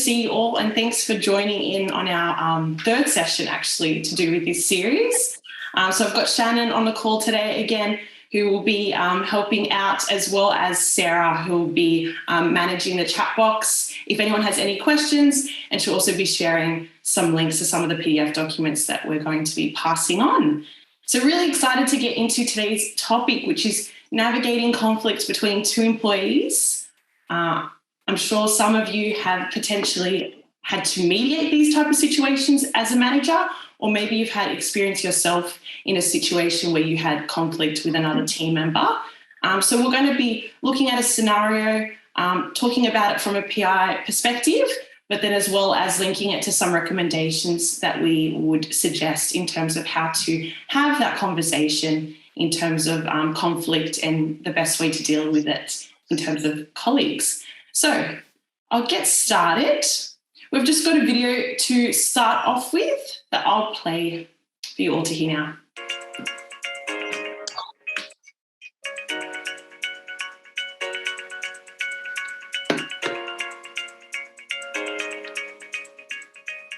see you all, and thanks for joining in on our third session, actually, to do with this series. So I've got Shannon on the call today again, who will be helping out, as well as Sarah, who will be managing the chat box if anyone has any questions, and she'll also be sharing some links to some of the PDF documents that we're going to be passing on. So really excited to get into today's topic, which is navigating conflicts between two employees. I'm sure some of you have potentially had to mediate these type of situations as a manager, or maybe you've had experience yourself in a situation where you had conflict with another team member. So we're going to be looking at a scenario, talking about it from a PI perspective, but then as well as linking it to some recommendations that we would suggest in terms of how to have that conversation in terms of conflict and the best way to deal with it in terms of colleagues. So I'll get started. We've just got a video to start off with that I'll play for you all to hear now.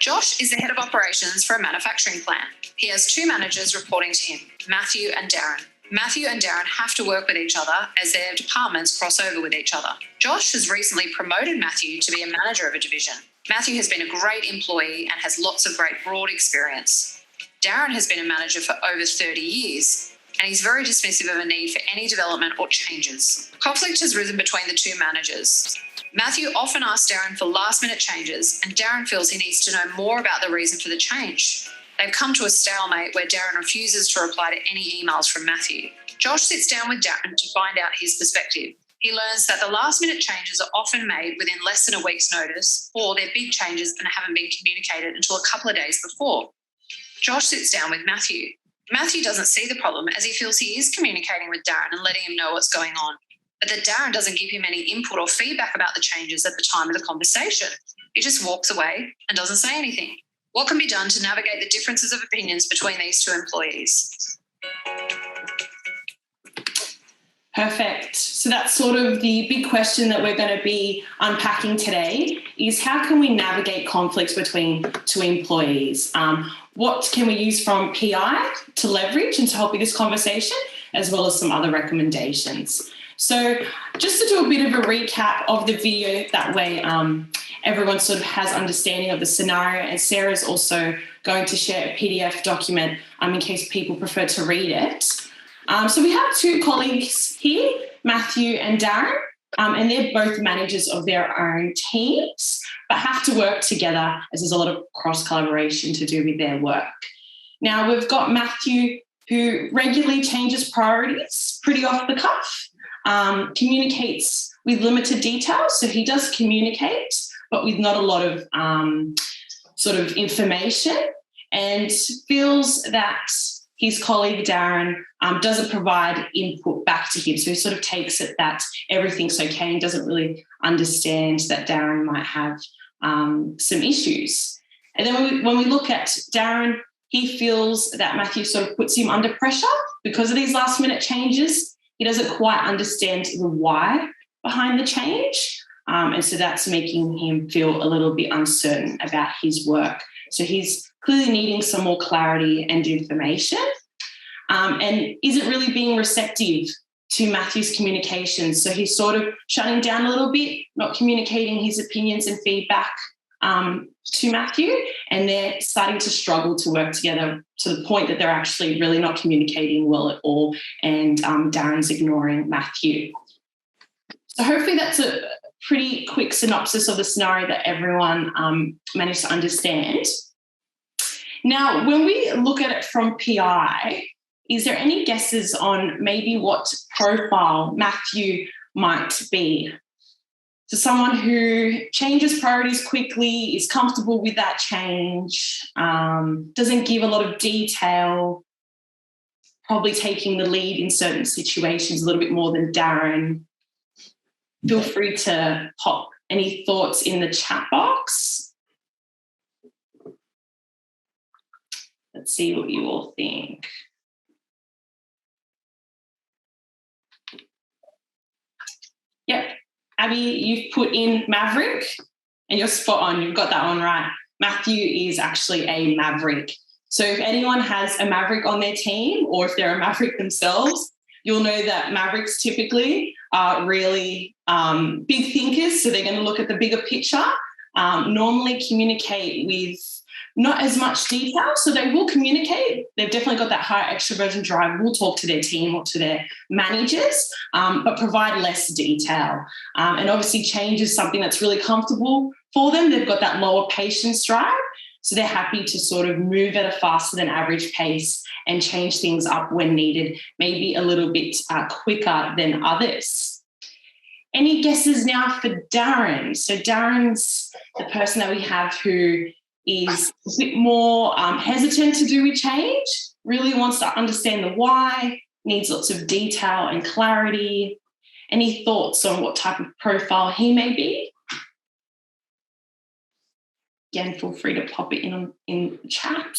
Josh is the head of operations for a manufacturing plant. He has two managers reporting to him, Matthew and Darren. Matthew and Darren have to work with each other as their departments cross over with each other. Josh has recently promoted Matthew to be a manager of a division. Matthew has been a great employee and has lots of great broad experience. Darren has been a manager for over 30 years, and he's very dismissive of a need for any development or changes. Conflict has risen between the two managers. Matthew often asks Darren for last-minute changes, and Darren feels he needs to know more about the reason for the change. They've come to a stalemate where Darren refuses to reply to any emails from Matthew. Josh sits down with Darren to find out his perspective. He learns that the last-minute changes are often made within less than a week's notice, or they're big changes and haven't been communicated until a couple of days before. Josh sits down with Matthew. Matthew doesn't see the problem, as he feels he is communicating with Darren and letting him know what's going on, but that Darren doesn't give him any input or feedback about the changes at the time of the conversation. He just walks away and doesn't say anything. What can be done to navigate the differences of opinions between these two employees? Perfect. So that's sort of the big question that we're going to be unpacking today, is how can we navigate conflicts between two employees? What can we use from PI to leverage and to help with this conversation, as well as some other recommendations? So just to do a bit of a recap of the video, that way everyone sort of has understanding of the scenario, and Sarah's also going to share a PDF document in case people prefer to read it. So we have two colleagues here, Matthew and Darren, and they're both managers of their own teams, but have to work together as there's a lot of cross-collaboration to do with their work. Now, we've got Matthew, who regularly changes priorities pretty off the cuff, communicates with limited details, so he does communicate, but with not a lot of sort of information, and feels that his colleague Darren doesn't provide input back to him. So he sort of takes it that everything's okay and doesn't really understand that Darren might have some issues. And then when we look at Darren, he feels that Matthew sort of puts him under pressure because of these last minute changes. He doesn't quite understand the why behind the change. And so that's making him feel a little bit uncertain about his work. So he's clearly needing some more clarity and information, and isn't really being receptive to Matthew's communications. So he's sort of shutting down a little bit, not communicating his opinions and feedback to Matthew, and they're starting to struggle to work together to the point that they're actually really not communicating well at all, and Darren's ignoring Matthew. So hopefully that's a pretty quick synopsis of the scenario that everyone managed to understand. Now, when we look at it from PI, is there any guesses on maybe what profile Matthew might be? So someone who changes priorities quickly, is comfortable with that change, doesn't give a lot of detail, probably taking the lead in certain situations a little bit more than Darren. Feel free to pop any thoughts in the chat box. Let's see what you all think. Yep. Abby, you've put in Maverick. And you're spot on, you've got that one right. Matthew is actually a maverick. So if anyone has a maverick on their team, or if they're a maverick themselves, you'll know that mavericks typically are really big thinkers. So they're going to look at the bigger picture, normally communicate with not as much detail. So they will communicate. They've definitely got that higher extroversion drive, will talk to their team or to their managers, but provide less detail. And obviously change is something that's really comfortable for them. They've got that lower patience drive. So they're happy to sort of move at a faster than average pace and change things up when needed, maybe a little bit quicker than others. Any guesses now for Darren? So Darren's the person that we have who is a bit more hesitant to do with change, really wants to understand the why, needs lots of detail and clarity. Any thoughts on what type of profile he may be? Again, feel free to pop it in the chat.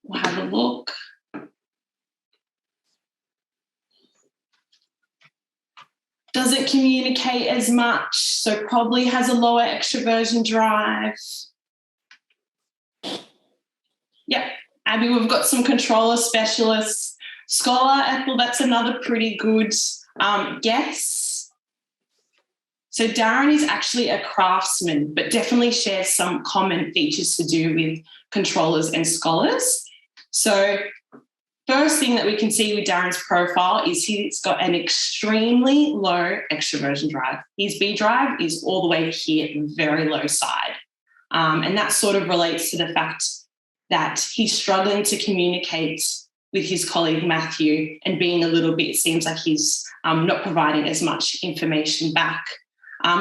We'll have a look. Doesn't communicate as much, so probably has a lower extroversion drive. Yep, Abby, we've got some controller specialists. Scholar, Ethel, that's another pretty good guess. So Darren is actually a craftsman, but definitely shares some common features to do with controllers and scholars. So first thing that we can see with Darren's profile is he's got an extremely low extroversion drive. His B drive is all the way here, very low side. And that sort of relates to the fact that he's struggling to communicate with his colleague Matthew, and being a little bit, seems like he's not providing as much information back.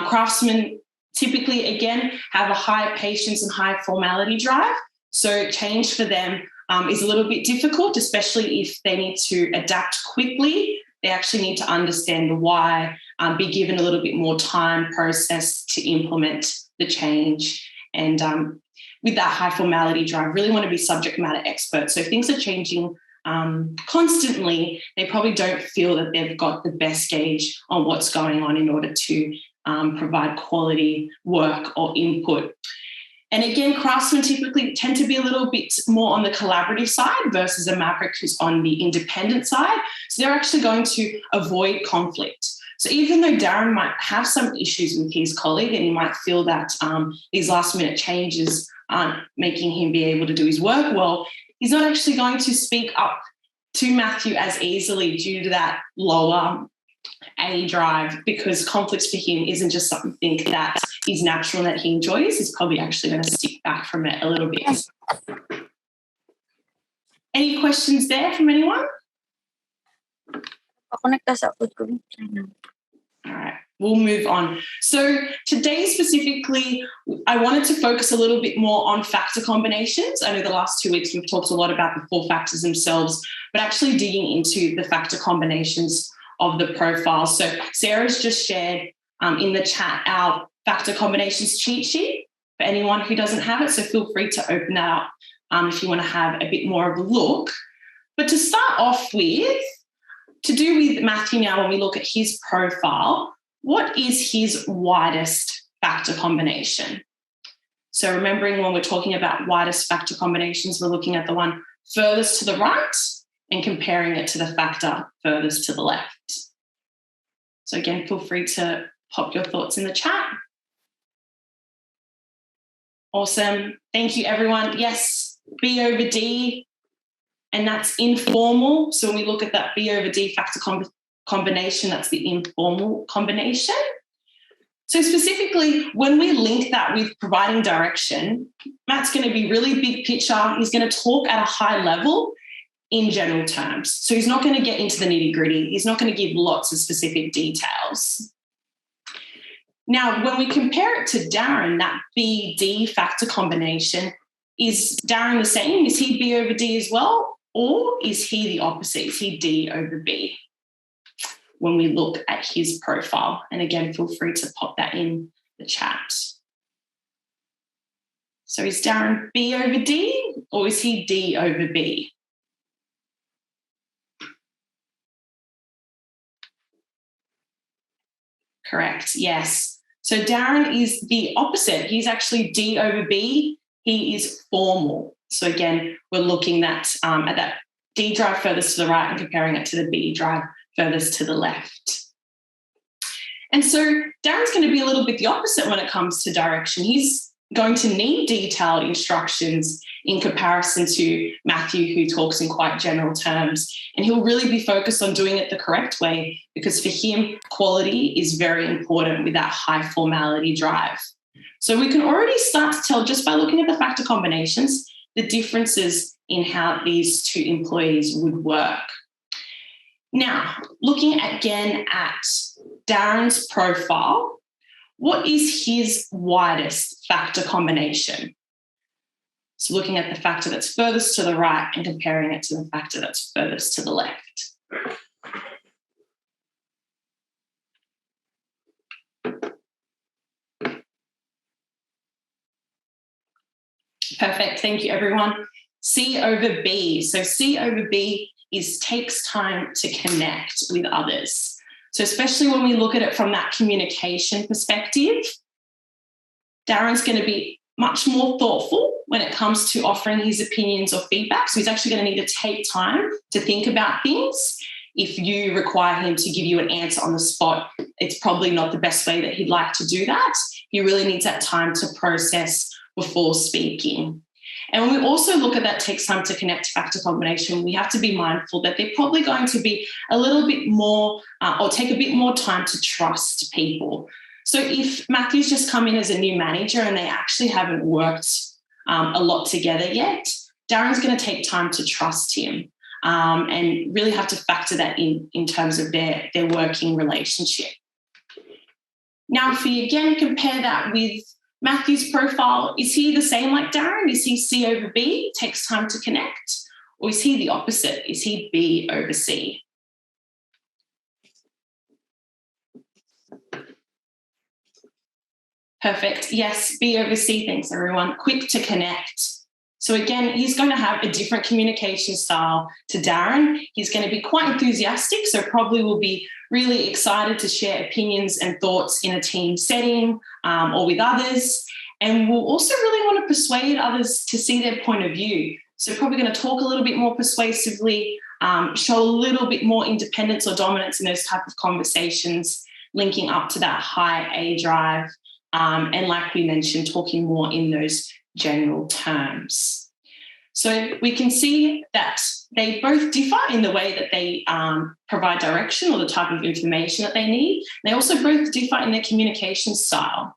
Craftsmen typically, again, have a high patience and high formality drive. So change for them is a little bit difficult, especially if they need to adapt quickly. They actually need to understand the why, be given a little bit more time, process to implement the change. And with that high formality drive, really want to be subject matter experts. So if things are changing constantly, they probably don't feel that they've got the best gauge on what's going on in order to provide quality work or input. And again, craftsmen typically tend to be a little bit more on the collaborative side versus a maverick who's on the independent side. So they're actually going to avoid conflict. So even though Darren might have some issues with his colleague and he might feel that these last minute changes aren't making him be able to do his work well, he's not actually going to speak up to Matthew as easily due to that lower A drive, because conflicts for him isn't just something that is natural and that he enjoys. He's probably actually going to stick back from it a little bit. Any questions there from anyone? All right, we'll move on. So today specifically, I wanted to focus a little bit more on factor combinations. I know the last 2 weeks we've talked a lot about the 4 factors themselves, but actually digging into the factor combinations of the profile. So Sarah's just shared in the chat our factor combinations cheat sheet for anyone who doesn't have it. So feel free to open that up if you want to have a bit more of a look. But to start off with, to do with Matthew now, when we look at his profile, what is his widest factor combination? So remembering when we're talking about widest factor combinations, we're looking at the one furthest to the right and comparing it to the factor furthest to the left. So again, feel free to pop your thoughts in the chat. Awesome. Thank you, everyone. Yes, B over D, and that's informal. So when we look at that B over D factor combination, that's the informal combination. So specifically, when we link that with providing direction, Matt's going to be really big picture. He's going to talk at a high level in general terms. So he's not going to get into the nitty-gritty. He's not going to give lots of specific details. Now, when we compare it to Darren, that B-D factor combination, is Darren the same? Is he B over D as well? Or is he the opposite? Is he D over B when we look at his profile? And again, feel free to pop that in the chat. So is Darren B over D or is he D over B? Correct, yes. So Darren is the opposite. He's actually D over B. He is formal. So again, we're looking at that D drive furthest to the right and comparing it to the B drive furthest to the left. And so Darren's going to be a little bit the opposite when it comes to direction. He's going to need detailed instructions in comparison to Matthew, who talks in quite general terms. And he'll really be focused on doing it the correct way, because for him, quality is very important with that high formality drive. So we can already start to tell, just by looking at the factor combinations, the differences in how these two employees would work. Now, looking again at Darren's profile, what is his widest factor combination? So looking at the factor that's furthest to the right and comparing it to the factor that's furthest to the left. Perfect, thank you everyone. C over B. So C over B takes time to connect with others. So especially when we look at it from that communication perspective, Darren's going to be much more thoughtful when it comes to offering his opinions or feedback. So he's actually going to need to take time to think about things. If you require him to give you an answer on the spot, it's probably not the best way that he'd like to do that. He really needs that time to process before speaking. And when we also look at that takes time to connect factor combination, we have to be mindful that they're probably going to be a little bit more or take a bit more time to trust people. So if Matthew's just come in as a new manager and they actually haven't worked a lot together yet, Darren's going to take time to trust him and really have to factor that in terms of their working relationship. Now, if we again compare that with Matthew's profile, is he the same like Darren? Is he C over B, takes time to connect? Or is he the opposite? Is he B over C? Perfect. Yes, B over C. Thanks, everyone. Quick to connect. So again, he's going to have a different communication style to Darren. He's going to be quite enthusiastic, so probably will be really excited to share opinions and thoughts in a team setting or with others. And will also really want to persuade others to see their point of view. So probably going to talk a little bit more persuasively, show a little bit more independence or dominance in those type of conversations, linking up to that high A drive. And like we mentioned, talking more in those general terms. So we can see that they both differ in the way that they provide direction or the type of information that they need. They also both differ in their communication style.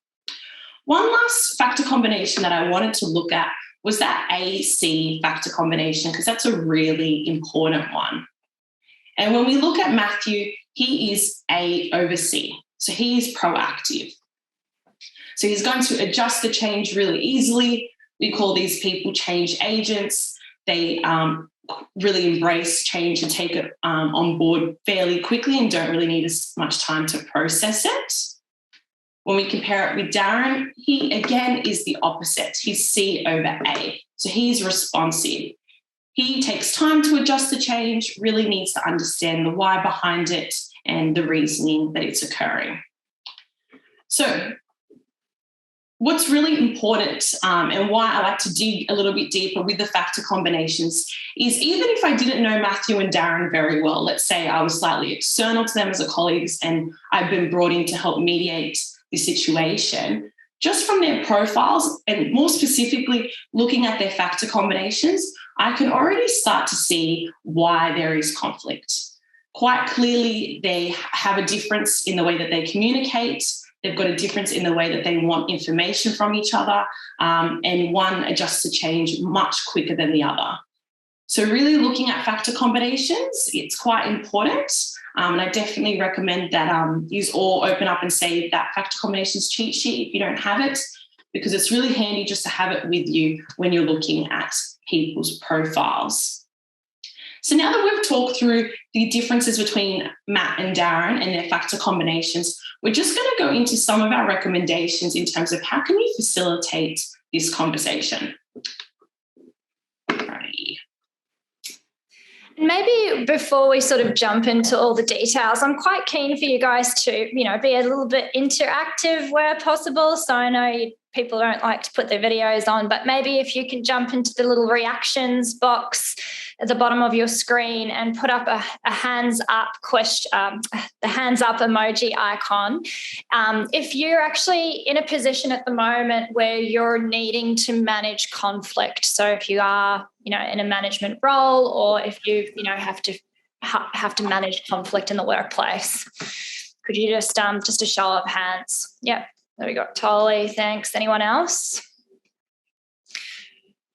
One last factor combination that I wanted to look at was that AC factor combination, because that's a really important one. And when we look at Matthew, he is A over C. So he is proactive. So he's going to adjust the change really easily. We call these people change agents. They really embrace change and take it on board fairly quickly and don't really need as much time to process it. When we compare it with Darren, he again is the opposite. He's C over A. So he's responsive. He takes time to adjust the change, really needs to understand the why behind it and the reasoning that it's occurring. So what's really important and why I like to dig a little bit deeper with the factor combinations is even if I didn't know Matthew and Darren very well, let's say I was slightly external to them as a colleagues and I've been brought in to help mediate the situation, just from their profiles and more specifically looking at their factor combinations, I can already start to see why there is conflict. Quite clearly, they have a difference in the way that they communicate. They've got a difference in the way that they want information from each other, and one adjusts to change much quicker than the other. So really looking at factor combinations, it's quite important. And I definitely recommend that you all open up and save that factor combinations cheat sheet if you don't have it, because it's really handy just to have it with you when you're looking at people's profiles. So now that we've talked through the differences between Matt and Darren and their factor combinations, we're just going to go into some of our recommendations in terms of how can we facilitate this conversation. Alrighty. Maybe before we sort of jump into all the details, I'm quite keen for you guys to, be a little bit interactive where possible. So I know people don't like to put their videos on, but maybe if you can jump into the little reactions box at the bottom of your screen and put up a hands up the hands up emoji icon. If you're actually in a position at the moment where you're needing to manage conflict, so if you are, in a management role, or if you, have to manage conflict in the workplace, could you just a show of hands? Yep. There we go. Totally. Thanks. Anyone else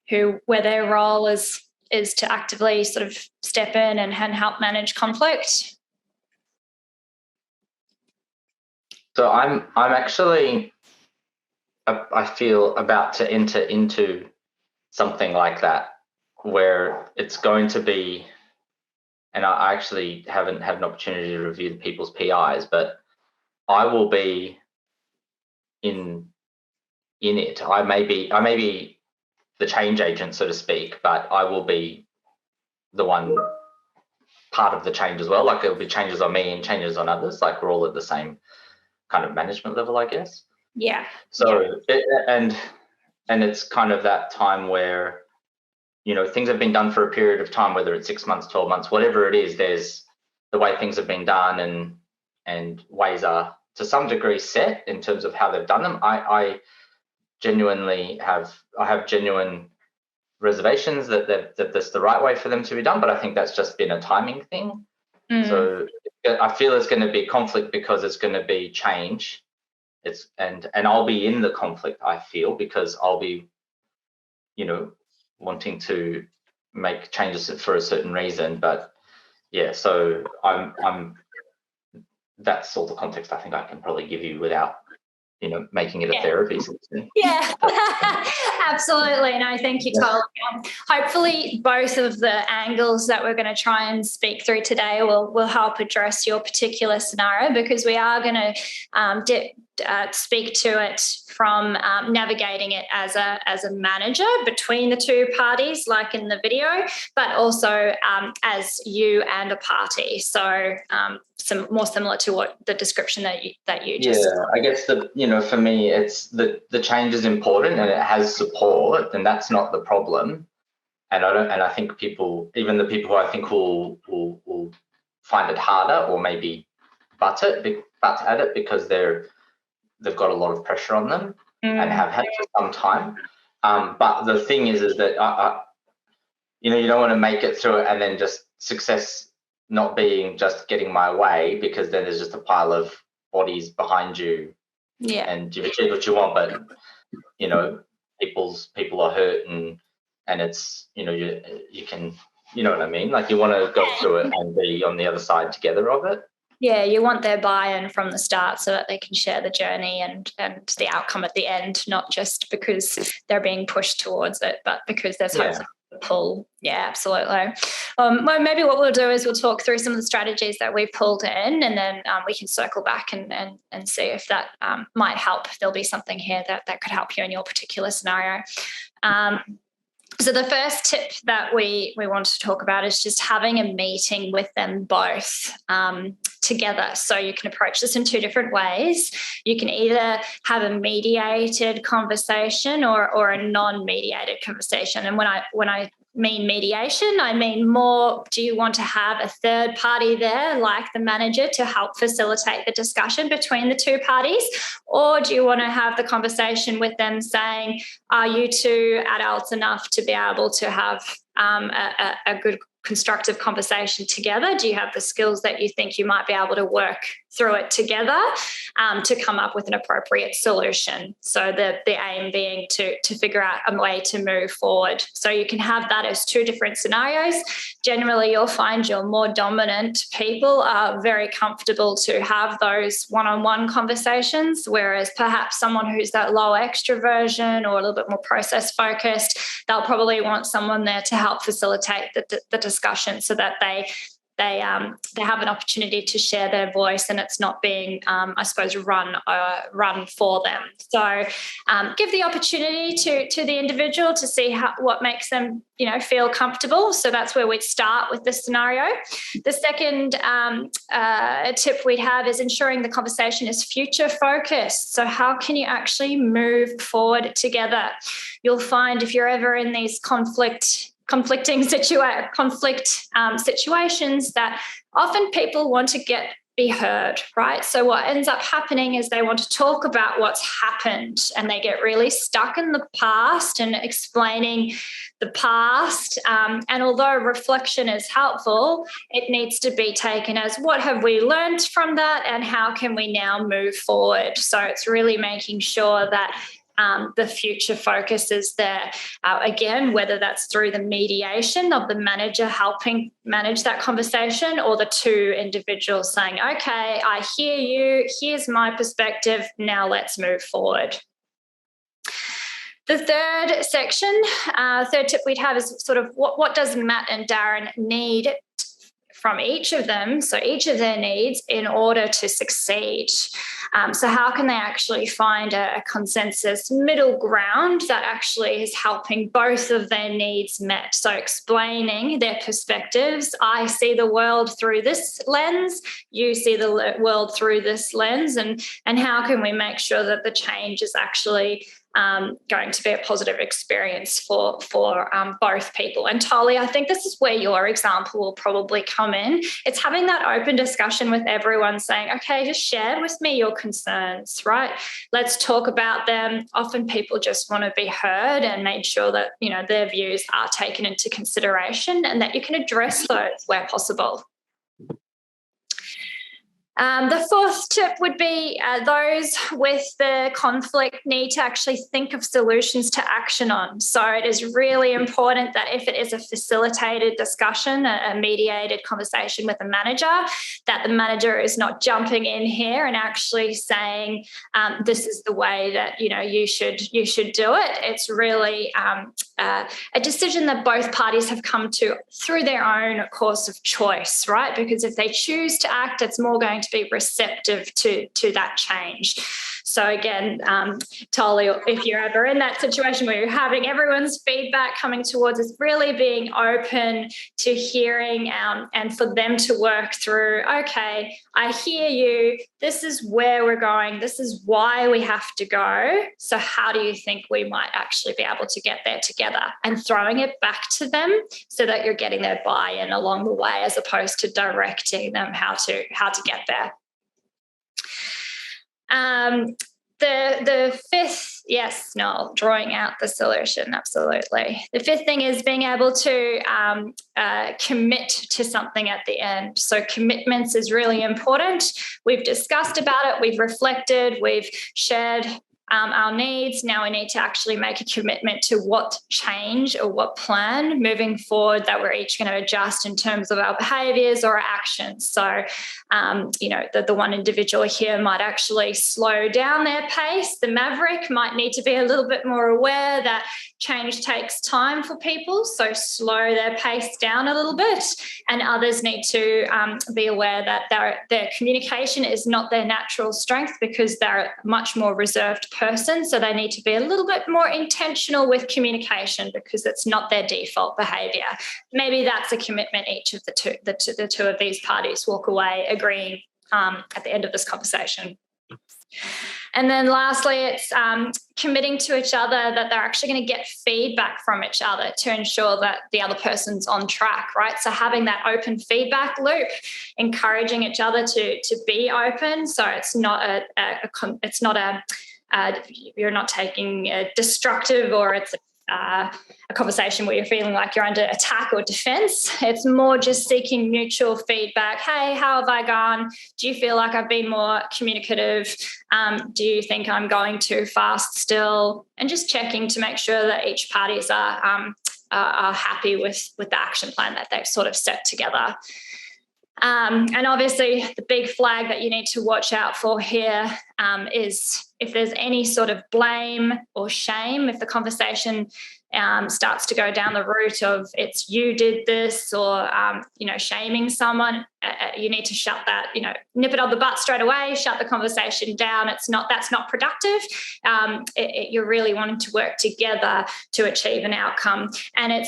where their role is to actively sort of step in and help manage conflict? So I'm actually, I feel about to enter into something like that, where it's going to be, and I actually haven't had an opportunity to review the people's PIs, but I will be in it. I may be the change agent, so to speak, but I will be the one part of the change as well. Like there'll be changes on me and changes on others. Like we're all at the same kind of management level, I guess. Yeah. So and it's kind of that time where, things have been done for a period of time, whether it's 6 months, 12 months, whatever it is, there's the way things have been done and ways are to some degree set in terms of how they've done them. I genuinely have genuine reservations that that's the right way for them to be done, but I think that's just been a timing thing. So I feel there's going to be conflict because it's going to be change. And I'll be in the conflict, I feel, because I'll be, wanting to make changes for a certain reason. But yeah, so I'm that's all the context I think I can probably give you without, making it a therapy session. Yeah, absolutely. No, thank you, Tolly. Hopefully both of the angles that we're going to try and speak through today will help address your particular scenario, because we are going to speak to it from navigating it as a manager between the two parties, like in the video, but also as you and a party. So some more similar to what the description that you just. Yeah, I guess for me, it's the change is important and it has support, and that's not the problem. And I think people, even the people who I think will find it harder or maybe butt at it because they've got a lot of pressure on them and have had for some time. But the thing is that you don't want to make it through it and then just success not being just getting my way, because then there's just a pile of bodies behind you. Yeah. And you've achieved what you want, but people are hurt and it's you can what I mean? Like you want to go through it and be on the other side together of it. Yeah, you want their buy-in from the start so that they can share the journey and the outcome at the end, not just because they're being pushed towards it, but because there's hopefully a pull. Yeah, absolutely. Well, maybe what we'll do is we'll talk through some of the strategies that we've pulled in, and then we can circle back and see if that might help. There'll be something here that could help you in your particular scenario. So the first tip that we want to talk about is just having a meeting with them both together. So you can approach this in two different ways. You can either have a mediated conversation or a non-mediated conversation. And when I mean mediation, I mean more, do you want to have a third party there, like the manager, to help facilitate the discussion between the two parties? Or do you want to have the conversation with them saying, are you two adults enough to be able to have a good constructive conversation together? Do you have the skills that you think you might be able to work through it together to come up with an appropriate solution? So the aim being to figure out a way to move forward. So you can have that as two different scenarios. Generally, you'll find your more dominant people are very comfortable to have those one-on-one conversations, whereas perhaps someone who's that low extroversion or a little bit more process focused, they'll probably want someone there to help facilitate the discussion so that they they have an opportunity to share their voice, and it's not being, I suppose, run for them. So give the opportunity to the individual to see what makes them, feel comfortable. So that's where we'd start with this scenario. The second tip we'd have is ensuring the conversation is future focused. So how can you actually move forward together? You'll find if you're ever in these conflicting situations that often people want to be heard, right? So what ends up happening is they want to talk about what's happened, and they get really stuck in the past and explaining the past. And although reflection is helpful, it needs to be taken as what have we learned from that and how can we now move forward? So it's really making sure that the future focus is there. Again, whether that's through the mediation of the manager helping manage that conversation, or the two individuals saying, okay, I hear you, here's my perspective, now let's move forward. The third section, third tip we'd have is sort of what does Matt and Darren need from each of them, so each of their needs, in order to succeed. So how can they actually find a consensus middle ground that actually is helping both of their needs met? So explaining their perspectives. I see the world through this lens, you see the world through this lens, and how can we make sure that the change is actually going to be a positive experience for both people. And Tali, I think this is where your example will probably come in. It's having that open discussion with everyone, saying, okay, just share with me your concerns, right? Let's talk about them. Often people just want to be heard and make sure that, their views are taken into consideration and that you can address those where possible. The fourth tip would be those with the conflict need to actually think of solutions to action on. So it is really important that if it is a facilitated discussion, a mediated conversation with a manager, that the manager is not jumping in here and actually saying, this is the way that, you should do it. It's really a decision that both parties have come to through their own course of choice, right? Because if they choose to act, it's more going to be receptive to that change. So again, Tali, if you're ever in that situation where you're having everyone's feedback coming towards us, really being open to hearing and for them to work through, okay, I hear you, this is where we're going, this is why we have to go, so how do you think we might actually be able to get there together? And throwing it back to them so that you're getting their buy-in along the way, as opposed to directing them how to get there. The fifth, yes, Noel, drawing out the solution, absolutely. The fifth thing is being able to commit to something at the end. So commitments is really important. We've discussed about it, we've reflected, we've shared our needs. Now we need to actually make a commitment to what change or what plan moving forward that we're each going to adjust in terms of our behaviours or our actions. So, the one individual here might actually slow down their pace. The maverick might need to be a little bit more aware that change takes time for people, so slow their pace down a little bit. And others need to be aware that their communication is not their natural strength, because they're a much more reserved person. So they need to be a little bit more intentional with communication, because it's not their default behaviour. Maybe that's a commitment each of the two of these parties walk away agreeing at the end of this conversation. And then lastly, it's committing to each other that they're actually going to get feedback from each other to ensure that the other person's on track, right? So having that open feedback loop, encouraging each other to be open. So it's not you're not taking a destructive, or it's a conversation where you're feeling like you're under attack or defense. It's more just seeking mutual feedback. Hey, how have I gone? Do you feel like I've been more communicative? Do you think I'm going too fast still? And just checking to make sure that each parties are happy with the action plan that they've sort of set together. And obviously the big flag that you need to watch out for here is if there's any sort of blame or shame, if the conversation starts to go down the route of it's you did this, or shaming someone, you need to shut that, nip it on the butt straight away, shut the conversation down. That's not productive. You're really wanting to work together to achieve an outcome. And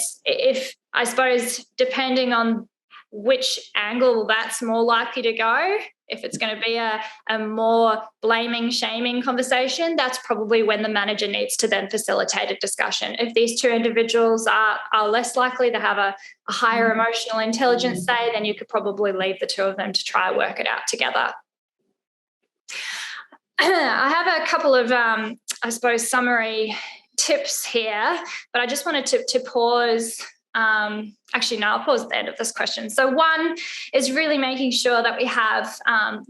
I suppose, depending on which angle that's more likely to go, if it's going to be a more blaming, shaming conversation, that's probably when the manager needs to then facilitate a discussion. If these two individuals are less likely to have a higher emotional intelligence, say, then you could probably leave the two of them to try and work it out together. I have a couple of, summary tips here, but I just wanted to pause. I'll pause at the end of this question. So one is really making sure that we have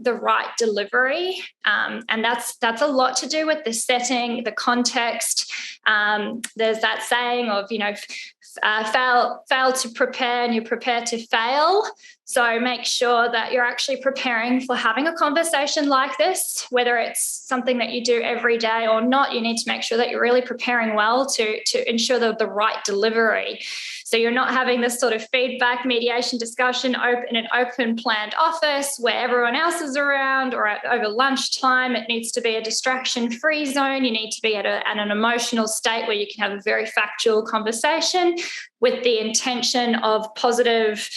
the right delivery. And that's a lot to do with the setting, the context. There's that saying of, fail to prepare and you prepare to fail. So make sure that you're actually preparing for having a conversation like this, whether it's something that you do every day or not. You need to make sure that you're really preparing well to ensure the right delivery. So you're not having this sort of feedback, mediation discussion in an open planned office where everyone else is around, or over lunchtime. It needs to be a distraction-free zone. You need to be at an emotional state where you can have a very factual conversation with the intention of positive.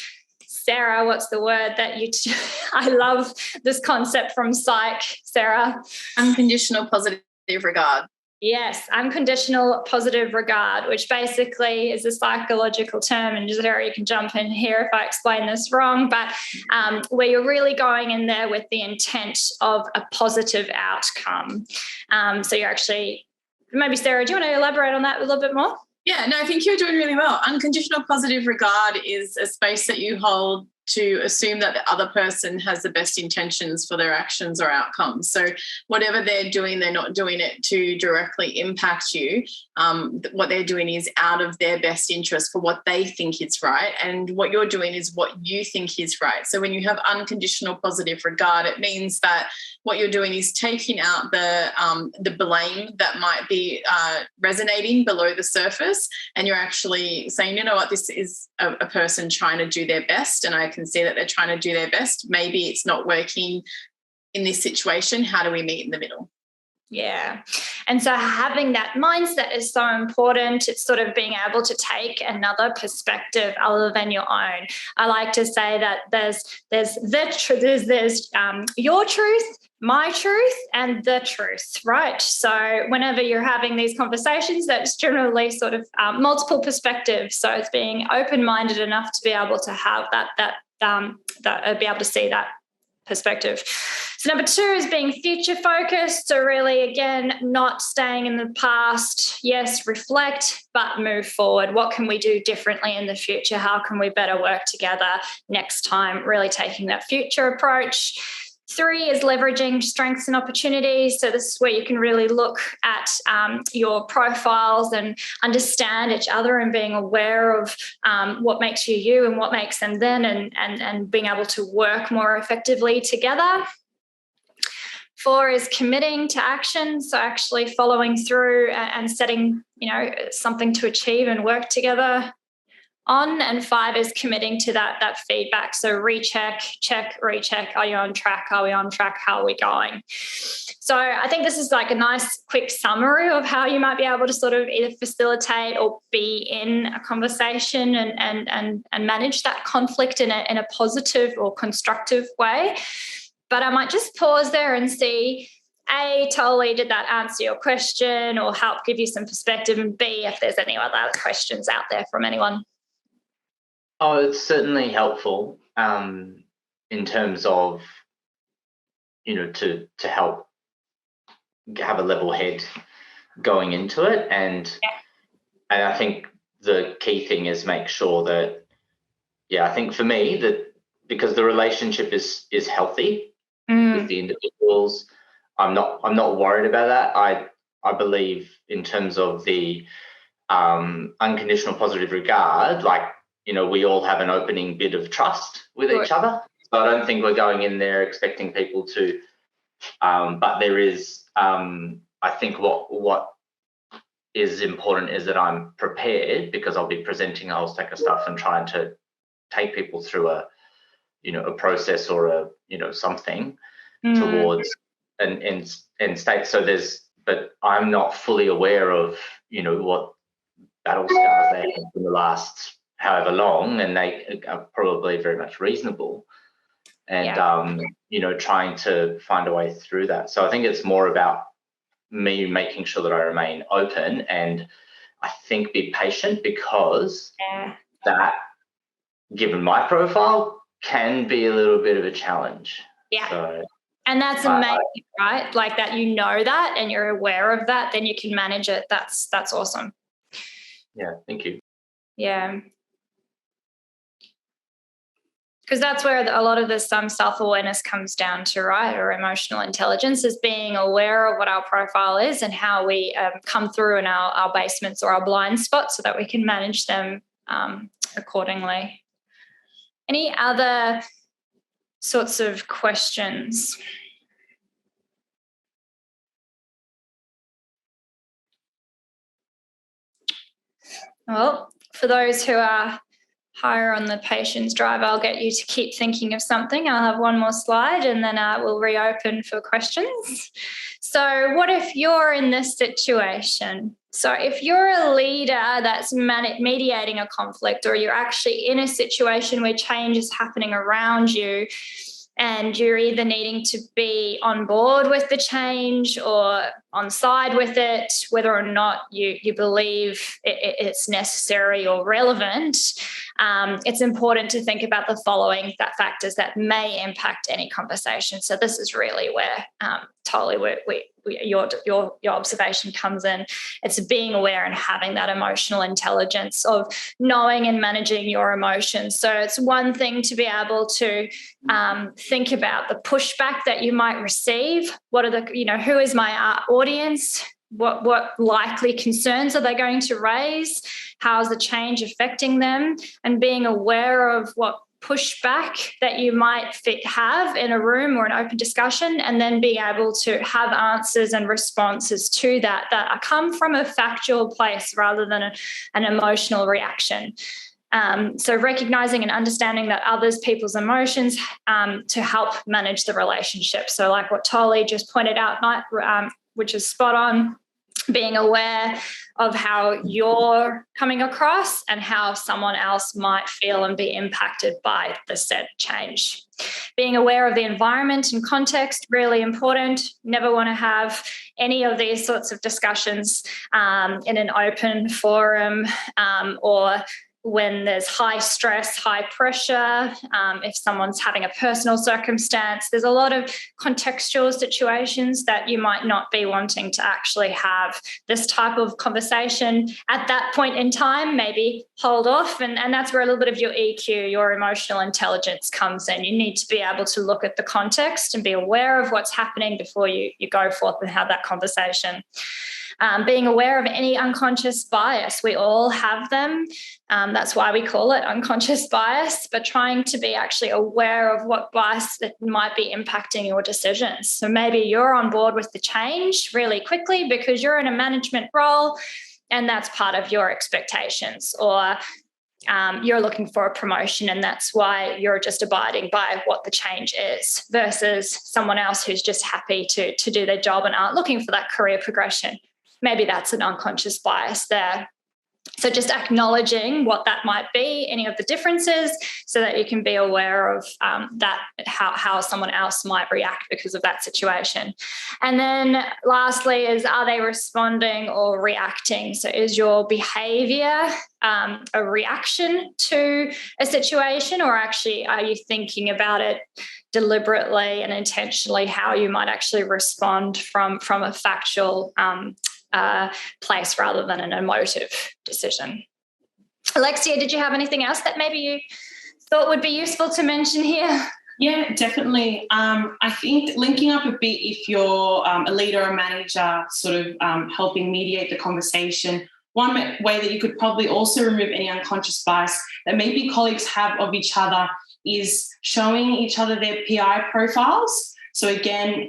Sarah, what's the word that I love this concept from psych, Sarah. Unconditional positive regard. Yes, unconditional positive regard, which basically is a psychological term, and Sarah, you can jump in here if I explain this wrong, but where you're really going in there with the intent of a positive outcome. So you're actually, maybe Sarah, do you want to elaborate on that a little bit more? Yeah, no, I think you're doing really well. Unconditional positive regard is a space that you hold to assume that the other person has the best intentions for their actions or outcomes. So whatever they're doing, they're not doing it to directly impact you. What they're doing is out of their best interest for what they think is right. And what you're doing is what you think is right. So when you have unconditional positive regard, it means that what you're doing is taking out the blame that might be resonating below the surface. And you're actually saying, you know what, this is a person trying to do their best, and I can see that they're trying to do their best. Maybe it's not working in this situation. How do we meet in the middle? Yeah. And so having that mindset is so important. It's sort of being able to take another perspective other than your own. I like to say that there's your truth, my truth, and the truth, right? So whenever you're having these conversations, that's generally sort of multiple perspectives. So it's being open-minded enough to be able to have be able to see that perspective. So number 2 is being future focused. So really, again, not staying in the past. Yes, reflect, but move forward. What can we do differently in the future? How can we better work together next time? Really taking that future approach. 3 is leveraging strengths and opportunities. So this is where you can really look at your profiles and understand each other, and being aware of what makes you you and what makes them them, and being able to work more effectively together. 4 is committing to action. So actually following through and setting, something to achieve and work together on. And 5 is committing to that feedback. So recheck, recheck. Are you on track? Are we on track? How are we going? So I think this is like a nice quick summary of how you might be able to sort of either facilitate or be in a conversation and manage that conflict in a positive or constructive way. But I might just pause there and see, A, totally did that answer your question or help give you some perspective, and B, if there's any other questions out there from anyone. Oh, it's certainly helpful in terms of, to help have a level head going into it. And I think the key thing is make sure that, I think for me that because the relationship is healthy with the individuals, I'm not worried about that. I believe in terms of the unconditional positive regard, like, we all have an opening bit of trust with each other. So I don't think we're going in there expecting people to, but there is, I think what is important is that I'm prepared, because I'll be presenting a whole stack of stuff and trying to take people through a process or something towards an state. So but I'm not fully aware of, what battle scars they have in the last however long, and they are probably very much reasonable. And, trying to find a way through that. So I think it's more about me making sure that I remain open and I think be patient, because that, given my profile, can be a little bit of a challenge. Yeah. So, and that's amazing, right? Like that, that and you're aware of that, then you can manage it. That's awesome. Yeah, thank you. Yeah. Because that's where a lot of this self-awareness comes down to, right? Or emotional intelligence is being aware of what our profile is and how we come through in our basements or our blind spots, so that we can manage them accordingly. Any other sorts of questions? Well, for those who are higher on the patience drive, I'll get you to keep thinking of something. I'll have one more slide and then we'll reopen for questions. So what if you're in this situation? So if you're a leader that's mediating a conflict, or you're actually in a situation where change is happening around you, and you're either needing to be on board with the change or on side with it, whether or not you believe it's necessary or relevant, it's important to think about the following factors that may impact any conversation. So this is really where totally your observation comes in. It's being aware and having that emotional intelligence of knowing and managing your emotions. So it's one thing to be able to think about the pushback that you might receive. What are who is my audience? What likely concerns are they going to raise? How is the change affecting them? And being aware of what pushback that you might have in a room or an open discussion, and then being able to have answers and responses to that come from a factual place rather than an emotional reaction. So recognizing and understanding that people's emotions to help manage the relationship. So like what Tolly just pointed out, which is spot on, being aware of how you're coming across and how someone else might feel and be impacted by the said change. Being aware of the environment and context, really important. Never want to have any of these sorts of discussions in an open forum or when there's high stress, high pressure, if someone's having a personal circumstance. There's a lot of contextual situations that you might not be wanting to actually have this type of conversation at that point in time. Maybe hold off, and that's where a little bit of your EQ, your emotional intelligence, comes in. You need to be able to look at the context and be aware of what's happening before you go forth and have that conversation. Being aware of any unconscious bias. We all have them. That's why we call it unconscious bias, but trying to be actually aware of what bias that might be impacting your decisions. So maybe you're on board with the change really quickly because you're in a management role and that's part of your expectations, or you're looking for a promotion and that's why you're just abiding by what the change is, versus someone else who's just happy to do their job and aren't looking for that career progression. Maybe that's an unconscious bias there. So just acknowledging what that might be, any of the differences, so that you can be aware of that, how someone else might react because of that situation. And then lastly is, are they responding or reacting? So is your behavior a reaction to a situation, or actually are you thinking about it deliberately and intentionally, how you might actually respond from a factual place rather than an emotive decision? Alexia, did you have anything else that maybe you thought would be useful to mention here? Yeah, definitely. I think linking up a bit, if you're a leader or manager, sort of helping mediate the conversation, one way that you could probably also remove any unconscious bias that maybe colleagues have of each other is showing each other their PI profiles. So again,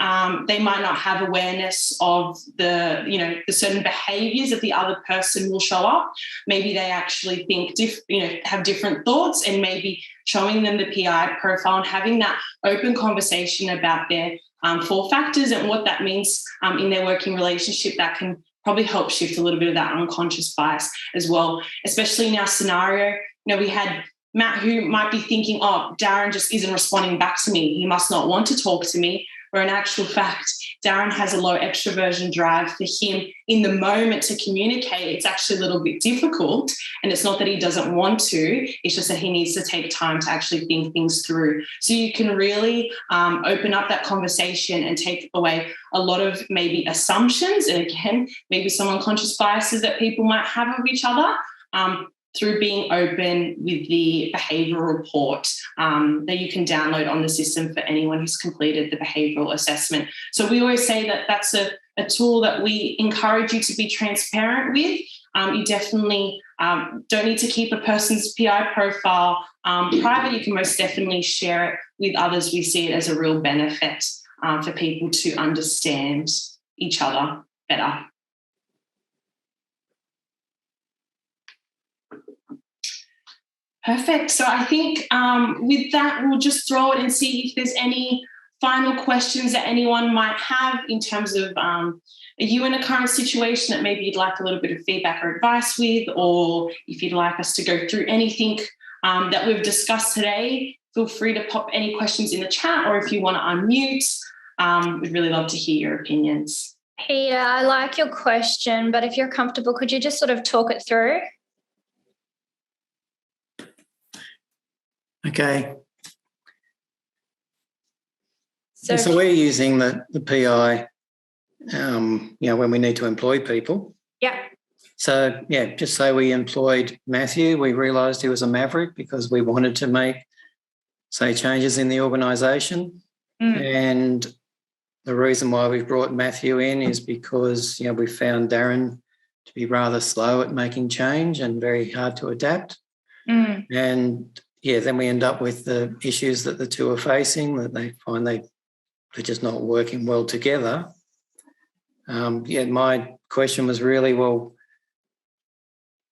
they might not have awareness of the certain behaviours that the other person will show up. Maybe they actually think have different thoughts, and maybe showing them the PI profile and having that open conversation about their 4 factors and what that means in their working relationship, that can probably help shift a little bit of that unconscious bias as well. Especially in our scenario, we had Matt who might be thinking, oh, Darren just isn't responding back to me, he must not want to talk to me, where in actual fact, Darren has a low extroversion drive. For him in the moment to communicate, it's actually a little bit difficult, and it's not that he doesn't want to, it's just that he needs to take time to actually think things through. So you can really open up that conversation and take away a lot of maybe assumptions, and again, maybe some unconscious biases that people might have of each other, through being open with the behavioural report that you can download on the system for anyone who's completed the behavioural assessment. So we always say that that's a tool that we encourage you to be transparent with. You definitely don't need to keep a person's PI profile private. You can most definitely share it with others. We see it as a real benefit for people to understand each other better. Perfect. So I think with that, we'll just throw it and see if there's any final questions that anyone might have in terms of are you in a current situation that maybe you'd like a little bit of feedback or advice with, or if you'd like us to go through anything that we've discussed today, feel free to pop any questions in the chat, or if you want to unmute, we'd really love to hear your opinions. Peter, I like your question, but if you're comfortable, could you just sort of talk it through? Okay. So we're using the PI, when we need to employ people. Yeah. So, just say we employed Matthew. We realised he was a maverick because we wanted to make, say, changes in the organisation. And the reason why we've brought Matthew in is because, we found Darren to be rather slow at making change and very hard to adapt. And then we end up with the issues that the two are facing, that they find they're just not working well together. My question was really, well,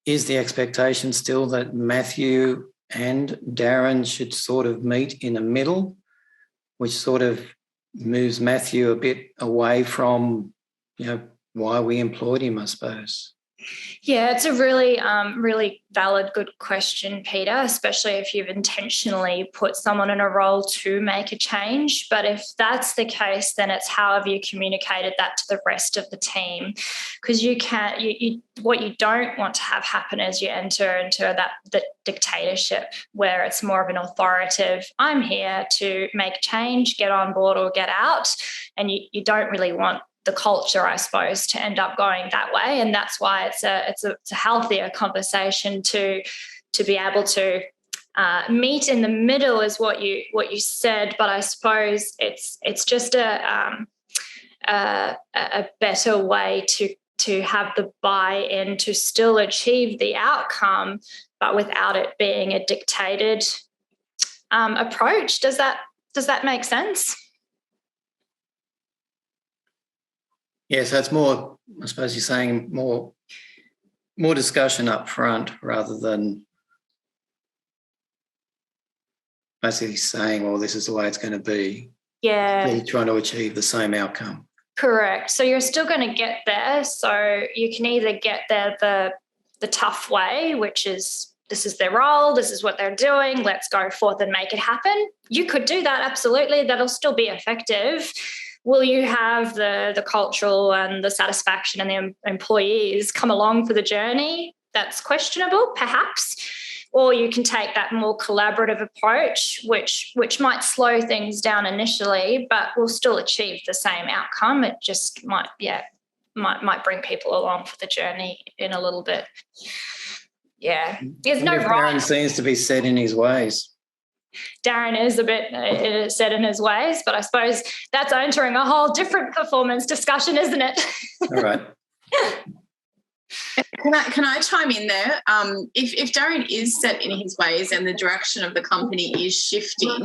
is the expectation still that Matthew and Darren should sort of meet in the middle, which sort of moves Matthew a bit away from, why we employed him, I suppose? Yeah, it's a really, really valid, good question, Peter, especially if you've intentionally put someone in a role to make a change. But if that's the case, then it's how have you communicated that to the rest of the team? Because what you don't want to have happen is you enter into the dictatorship where it's more of an authoritative, I'm here to make change, get on board or get out. And you don't really want the culture, I suppose, to end up going that way, and that's why it's a healthier conversation to be able to meet in the middle, is what you said. But I suppose it's just a better way to have the buy-in to still achieve the outcome, but without it being a dictated approach. Does that make sense? Yeah, so it's more, I suppose you're saying more discussion up front rather than basically saying, well, this is the way it's going to be. Yeah. You're trying to achieve the same outcome. Correct. So you're still going to get there. So you can either get there the tough way, which is this is their role, this is what they're doing, let's go forth and make it happen. You could do that, absolutely. That'll still be effective. Will you have the cultural and the satisfaction and the employees come along for the journey? That's questionable, perhaps. Or you can take that more collaborative approach, which might slow things down initially, but will still achieve the same outcome. It just might bring people along for the journey in a little bit. Yeah, there's no right. Darren seems to be set in his ways. Darren is a bit set in his ways, but I suppose that's entering a whole different performance discussion, isn't it? All right. Can I chime in there? If Darren is set in his ways and the direction of the company is shifting,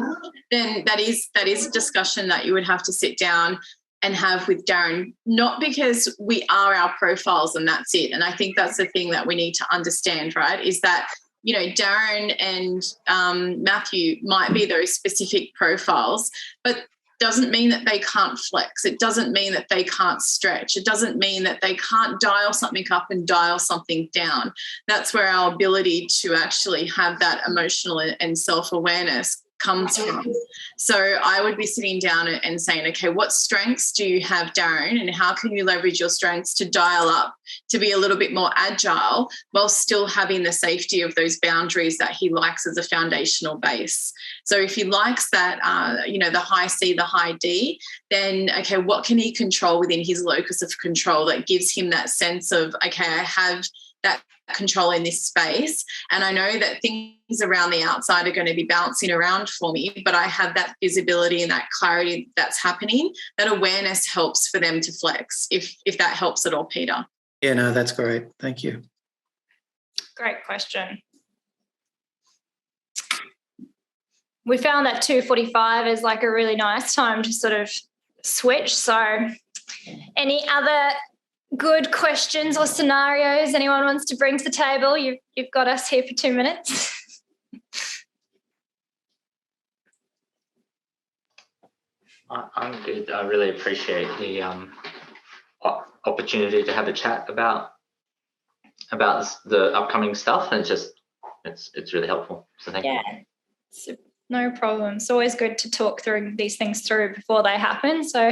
then that is a discussion that you would have to sit down and have with Darren, not because we are our profiles and that's it. And I think that's the thing that we need to understand, right, is that, you know, Darren and Matthew might be those specific profiles, but doesn't mean that they can't flex. It doesn't mean that they can't stretch. It doesn't mean that they can't dial something up and dial something down. That's where our ability to actually have that emotional and self-awareness comes from. So I would be sitting down and saying, okay, what strengths do you have, Darren, and how can you leverage your strengths to dial up, to be a little bit more agile while still having the safety of those boundaries that he likes as a foundational base. So if he likes that, the high C, the high D, then, okay, what can he control within his locus of control that gives him that sense of, okay, I have that control in this space, and I know that things around the outside are going to be bouncing around for me, but I have that visibility and that clarity that's happening. That awareness helps for them to flex, if that helps at all, Peter. Yeah, no, that's great. Thank you. Great question. We found that 2:45 is like a really nice time to sort of switch. So any other good questions or scenarios anyone wants to bring to the table? You've got us here for 2 minutes. I'm good. I really appreciate the opportunity to have a chat about the upcoming stuff, and it's really helpful. So thank you. No problem. It's always good to talk through these things through before they happen. So.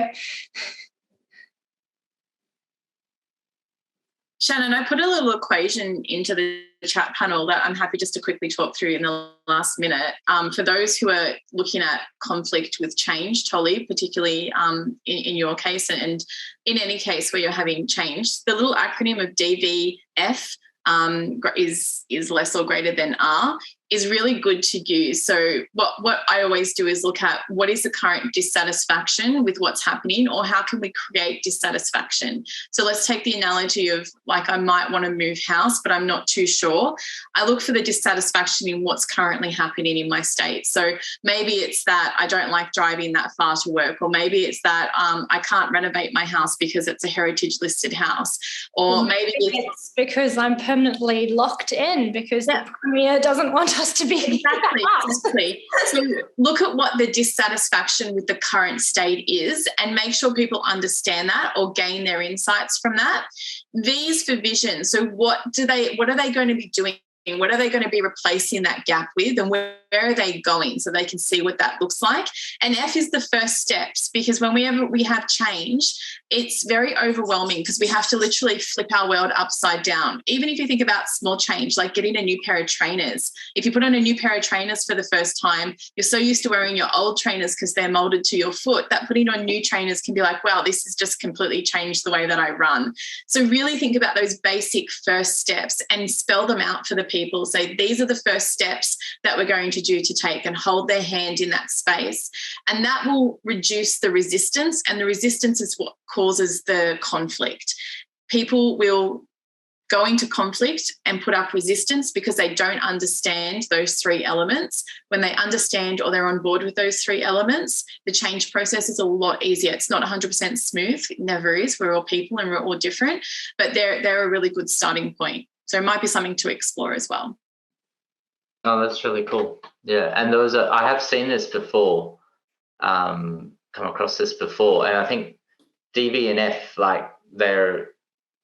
Shannon, I put a little equation into the chat panel that I'm happy just to quickly talk through in the last minute. For those who are looking at conflict with change, Tolly, particularly in your case and in any case where you're having change, the little acronym of DVF is less or greater than R is really good to use. So what I always do is look at what is the current dissatisfaction with what's happening, or how can we create dissatisfaction? So let's take the analogy of, like, I might want to move house, but I'm not too sure. I look for the dissatisfaction in what's currently happening in my state. So maybe it's that I don't like driving that far to work, or maybe it's that I can't renovate my house because it's a heritage listed house, or maybe it's because I'm permanently locked in because the Premier doesn't want us to be exactly. So look at what the dissatisfaction with the current state is and make sure people understand that or gain their insights from that. V's for vision. So what are they going to be doing? What are they going to be replacing that gap with, and where are they going, so they can see what that looks like? And F is the first steps, because when we have change, it's very overwhelming because we have to literally flip our world upside down. Even if you think about small change, like getting a new pair of trainers. If you put on a new pair of trainers for the first time, you're so used to wearing your old trainers because they're molded to your foot, that putting on new trainers can be like, wow, this has just completely changed the way that I run. So really think about those basic first steps and spell them out for the people. Say, these are the first steps that we're going to do to take, and hold their hand in that space. And that will reduce the resistance, and the resistance is what causes the conflict. People will go into conflict and put up resistance because they don't understand those three elements. When they understand or they're on board with those three elements, the change process is a lot easier. It's not 100% smooth. It never is. We're all people and we're all different, but they're a really good starting point. So it might be something to explore as well. Oh, that's really cool. Yeah, and I have seen this before, come across this before, and I think DV and F, like their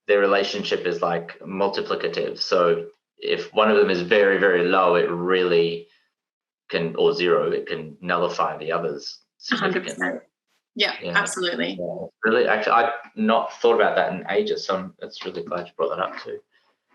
relationship is like multiplicative. So if one of them is very, very low, it really can, or zero, it can nullify the others significantly. 100%. Yeah, absolutely. Yeah, really, actually, I've not thought about that in ages, so it's really glad you brought that up too.